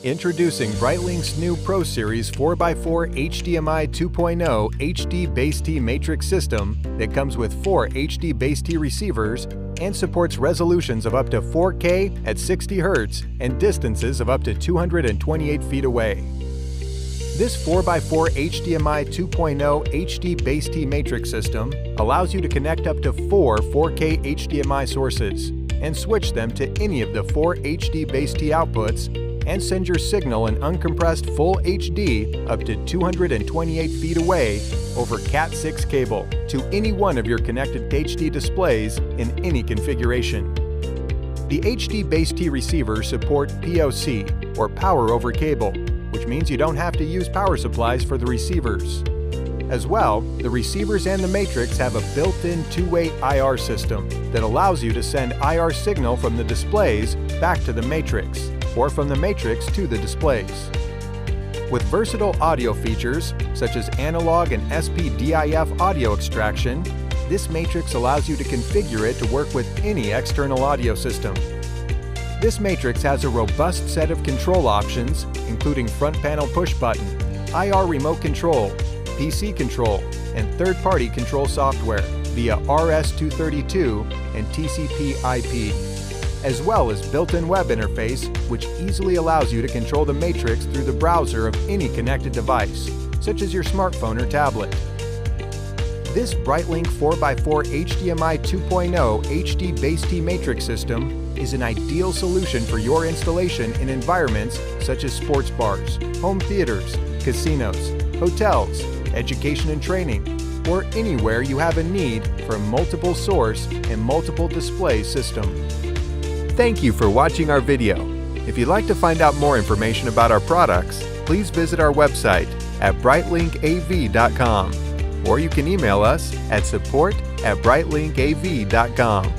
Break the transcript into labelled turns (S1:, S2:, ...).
S1: Introducing Brightlink's new Pro Series 4x4 HDMI 2.0 HDBaseT matrix system that comes with 4 HDBaseT receivers and supports resolutions of up to 4K at 60 Hz and distances of up to 228 feet away. This 4x4 HDMI 2.0 HDBaseT matrix system allows you to connect up to 4 4K HDMI sources and switch them to any of the 4 HDBaseT outputs and send your signal in uncompressed full HD up to 228 feet away over Cat6 cable to any one of your connected HD displays in any configuration. The HDBaseT receivers support POC, or power over cable, which means you don't have to use power supplies for the receivers. As well, the receivers and the matrix have a built-in two-way IR system that allows you to send IR signal from the displays back to the matrix, or from the matrix to the displays. With versatile audio features, such as analog and SPDIF audio extraction, this matrix allows you to configure it to work with any external audio system. This matrix has a robust set of control options, including front panel push button, IR remote control, PC control, and third-party control software via RS-232 and TCP/IP, as well as built-in web interface which easily allows you to control the matrix through the browser of any connected device, such as your smartphone or tablet. This Brightlink 4x4 HDMI 2.0 HDBaseT matrix system is an ideal solution for your installation in environments such as sports bars, home theaters, casinos, hotels, education and training, or anywhere you have a need for a multiple source and multiple display system. Thank you for watching our video. If you'd like to find out more information about our products, please visit our website at brightlinkav.com, or you can email us at support@brightlinkav.com.